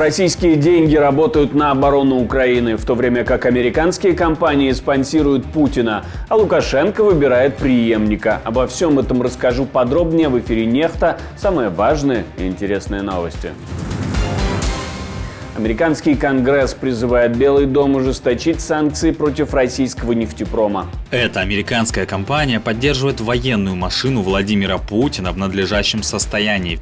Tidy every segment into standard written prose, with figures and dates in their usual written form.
Российские деньги работают на оборону Украины, в то время как американские компании спонсируют Путина, а Лукашенко выбирает преемника. Обо всем этом расскажу подробнее в эфире «Нехта». Самые важные и интересные новости. Американский Конгресс призывает Белый дом ужесточить санкции против российского нефтепрома. Эта американская компания поддерживает военную машину Владимира Путина в надлежащем состоянии.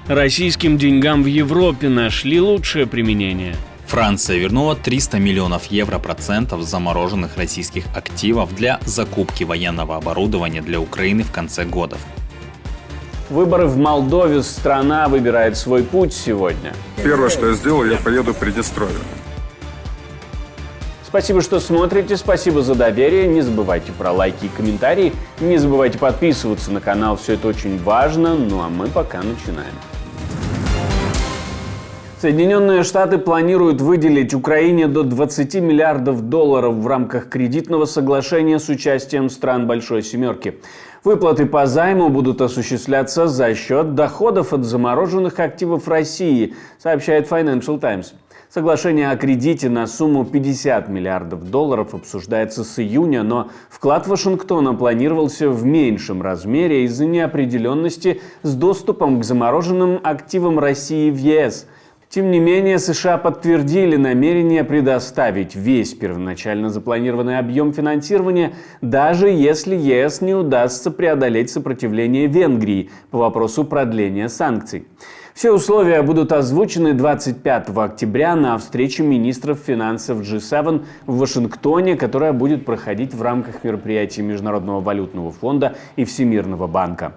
Российским деньгам в Европе нашли лучшее применение. Франция вернула 300 миллионов евро процентов замороженных российских активов для закупки военного оборудования для Украины в конце года. Выборы в Молдове. Страна выбирает свой путь сегодня. Первое, что я сделал, я поеду в Приднестровье. Спасибо, что смотрите, спасибо за доверие. Не забывайте про лайки и комментарии. Не забывайте подписываться на канал, все это очень важно. Ну а мы пока начинаем. Соединенные Штаты планируют выделить Украине до 20 миллиардов долларов в рамках кредитного соглашения с участием стран Большой Семерки. Выплаты по займу будут осуществляться за счет доходов от замороженных активов России, сообщает Financial Times. Соглашение о кредите на сумму 50 миллиардов долларов обсуждается с июня, но вклад Вашингтона планировался в меньшем размере из-за неопределенности с доступом к замороженным активам России в ЕС. Тем не менее, США подтвердили намерение предоставить весь первоначально запланированный объем финансирования, даже если ЕС не удастся преодолеть сопротивление Венгрии по вопросу продления санкций. Все условия будут озвучены 25 октября на встрече министров финансов G7 в Вашингтоне, которая будет проходить в рамках мероприятий Международного валютного фонда и Всемирного банка.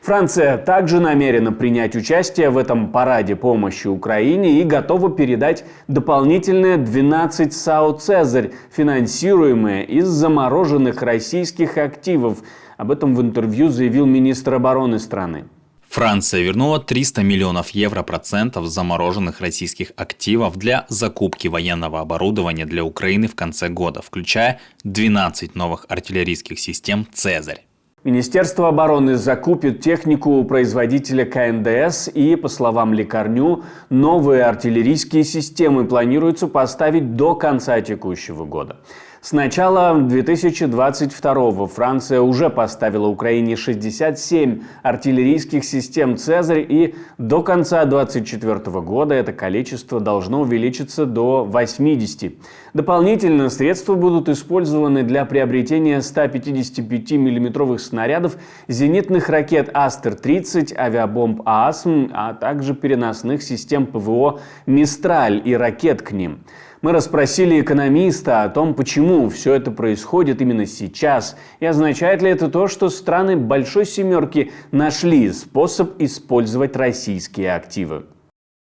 Франция также намерена принять участие в этом параде помощи Украине и готова передать дополнительные 12 САУ «Цезарь», финансируемые из замороженных российских активов. Об этом в интервью заявил министр обороны страны. Франция вернула 300 миллионов евро процентов замороженных российских активов для закупки военного оборудования для Украины в конце года, включая 12 новых артиллерийских систем «Цезарь». Министерство обороны закупит технику у производителя КНДС и, по словам Лекарню, новые артиллерийские системы планируется поставить до конца текущего года. С начала 2022-го Франция уже поставила Украине 67 артиллерийских систем «Цезарь», и до конца 2024 года это количество должно увеличиться до 80. Дополнительно средства будут использованы для приобретения 155 миллиметровых снарядов, зенитных ракет «Астер-30», авиабомб «ААСМ», а также переносных систем ПВО «Мистраль» и ракет к ним. Мы расспросили экономиста о том, почему все это происходит именно сейчас, и означает ли это то, что страны Большой Семерки нашли способ использовать российские активы.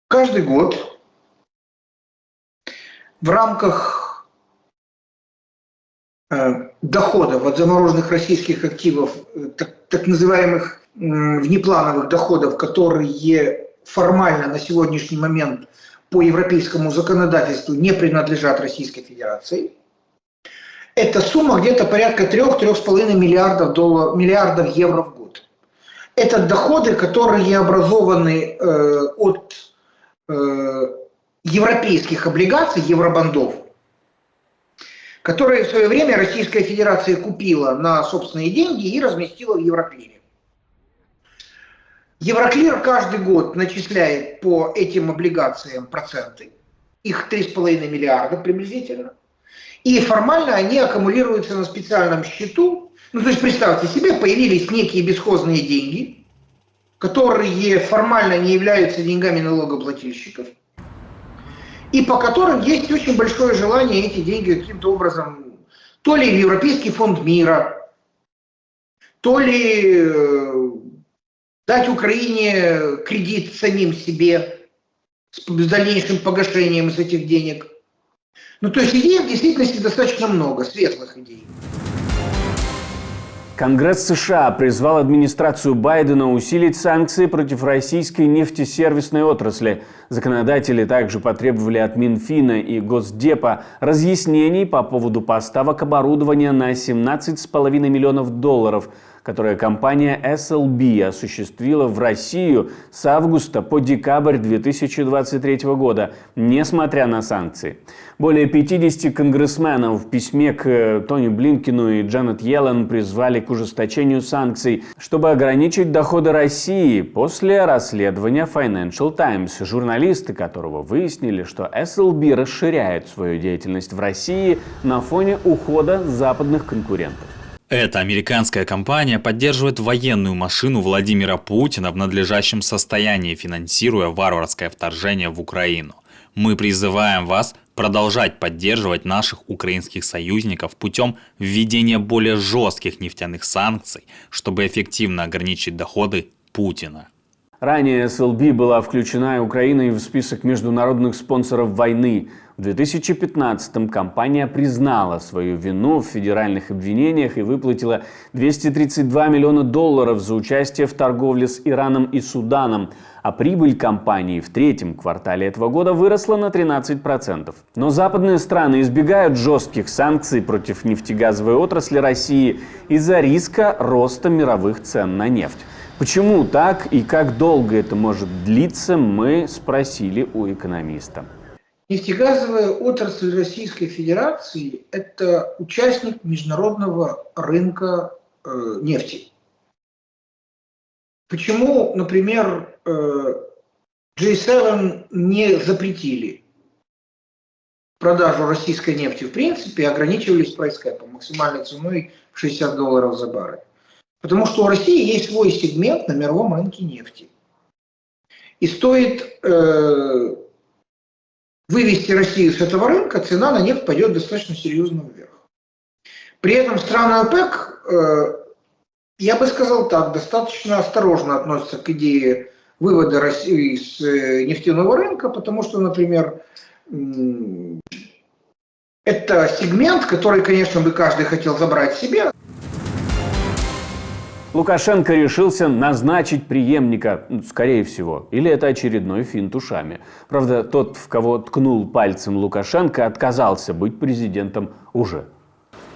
Каждый год в рамках доходов от замороженных российских активов, так называемых внеплановых доходов, которые формально на сегодняшний момент по европейскому законодательству не принадлежат Российской Федерации. Эта сумма где-то порядка 3-3,5 миллиардов евро в год. Это доходы, которые образованы от европейских облигаций, евробондов, которые в свое время Российская Федерация купила на собственные деньги и разместила в Евроклире. Евроклир каждый год начисляет по этим облигациям проценты, их 3,5 миллиарда приблизительно, и формально они аккумулируются на специальном счету. Ну, то есть представьте себе, появились некие бесхозные деньги, которые формально не являются деньгами налогоплательщиков, и по которым есть очень большое желание эти деньги каким-то образом то ли в Европейский фонд мира, то ли дать Украине кредит самим себе с дальнейшим погашением из этих денег. Ну, то есть идей в действительности достаточно много, светлых идей. Конгресс США призвал администрацию Байдена усилить санкции против российской нефтесервисной отрасли. Законодатели также потребовали от Минфина и Госдепа разъяснений по поводу поставок оборудования на $17,5 миллионов. которое компания SLB осуществила в Россию с августа по декабрь 2023 года, несмотря на санкции. Более 50 конгрессменов в письме к Тони Блинкену и Джанет Йеллен призвали к ужесточению санкций, чтобы ограничить доходы России после расследования Financial Times, журналисты которого выяснили, что SLB расширяет свою деятельность в России на фоне ухода западных конкурентов. Эта американская компания поддерживает военную машину Владимира Путина в надлежащем состоянии, финансируя варварское вторжение в Украину. Мы призываем вас продолжать поддерживать наших украинских союзников путем введения более жестких нефтяных санкций, чтобы эффективно ограничить доходы Путина. Ранее SLB была включена Украиной в список международных спонсоров войны. В 2015-м компания признала свою вину в федеральных обвинениях и выплатила $232 миллиона за участие в торговле с Ираном и Суданом, а прибыль компании в третьем квартале этого года выросла на 13%. Но западные страны избегают жестких санкций против нефтегазовой отрасли России из-за риска роста мировых цен на нефть. Почему так и как долго это может длиться, мы спросили у экономиста. Нефтегазовая отрасль Российской Федерации – это участник международного рынка нефти. Почему, например, G7 не запретили продажу российской нефти в принципе и ограничивались прайс-кэпом, максимальной ценой в $60 за баррель? Потому что у России есть свой сегмент на мировом рынке нефти. И стоит вывести Россию с этого рынка, цена на нефть пойдет достаточно серьезно вверх. При этом страны ОПЕК, я бы сказал так, достаточно осторожно относятся к идее вывода России с нефтяного рынка, потому что, например, это сегмент, который, конечно, бы каждый хотел забрать себе. Лукашенко решился назначить преемника, скорее всего, или это очередной финт ушами. Правда, тот, в кого ткнул пальцем Лукашенко, отказался быть президентом уже.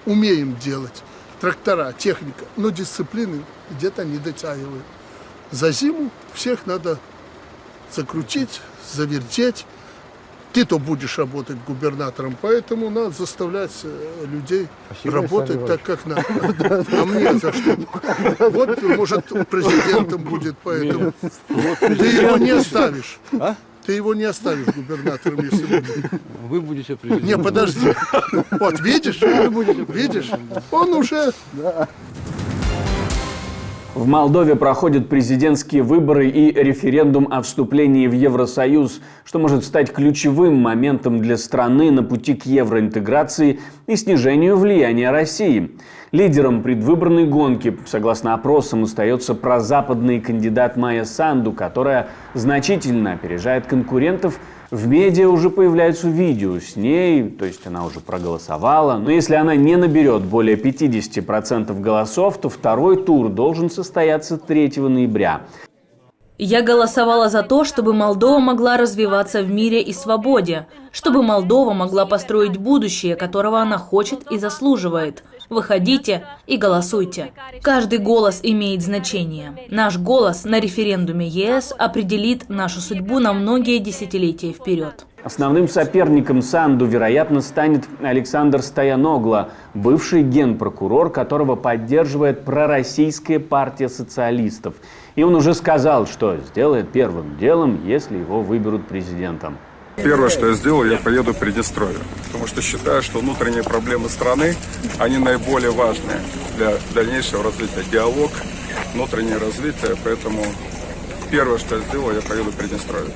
Умеем делать трактора, техника, но дисциплины где-то не дотягивают. За зиму всех надо закрутить, завертеть. Ты-то будешь работать губернатором, поэтому надо заставлять людей работать так, как надо. А мне за что? Вот, может, президентом будет, поэтому. Ты его не оставишь. Ты его не оставишь губернатором, если будет. Вы будете президентом. Не, подожди. Вот, видишь? Видишь? Он уже... В Молдове проходят президентские выборы и референдум о вступлении в Евросоюз, что может стать ключевым моментом для страны на пути к евроинтеграции и снижению влияния России. Лидером предвыборной гонки, согласно опросам, остается прозападный кандидат Майя Санду, которая значительно опережает конкурентов. В медиа уже появляются видео с ней, то есть она уже проголосовала. Но если она не наберет более 50% голосов, то второй тур должен состояться 3 ноября. Я голосовала за то, чтобы Молдова могла развиваться в мире и свободе, чтобы Молдова могла построить будущее, которого она хочет и заслуживает. Выходите и голосуйте. Каждый голос имеет значение. Наш голос на референдуме ЕС определит нашу судьбу на многие десятилетия вперед. Основным соперником Санду, вероятно, станет Александр Стояногло, бывший генпрокурор, которого поддерживает пророссийская партия социалистов. И он уже сказал, что сделает первым делом, если его выберут президентом. Первое, что я сделал, я поеду в Приднестровье, потому что считаю, что внутренние проблемы страны, они наиболее важные для дальнейшего развития. Диалог, внутреннее развитие, поэтому первое, что я сделал, я поеду в Приднестровье.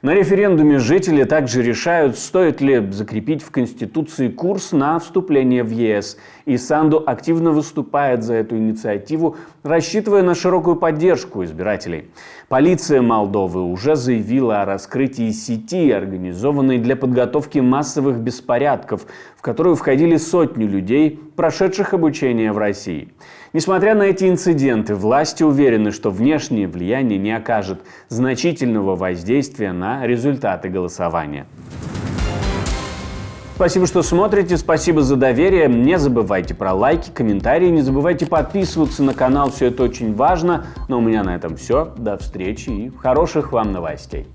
На референдуме жители также решают, стоит ли закрепить в Конституции курс на вступление в ЕС. И Санду активно выступает за эту инициативу, рассчитывая на широкую поддержку избирателей. Полиция Молдовы уже заявила о раскрытии сети, организованной для подготовки массовых беспорядков, в которую входили сотни людей, прошедших обучение в России. Несмотря на эти инциденты, власти уверены, что внешнее влияние не окажет значительного воздействия на результаты голосования. Спасибо, что смотрите, спасибо за доверие. Не забывайте про лайки, комментарии, не забывайте подписываться на канал, все это очень важно. Но у меня на этом все. До встречи и хороших вам новостей.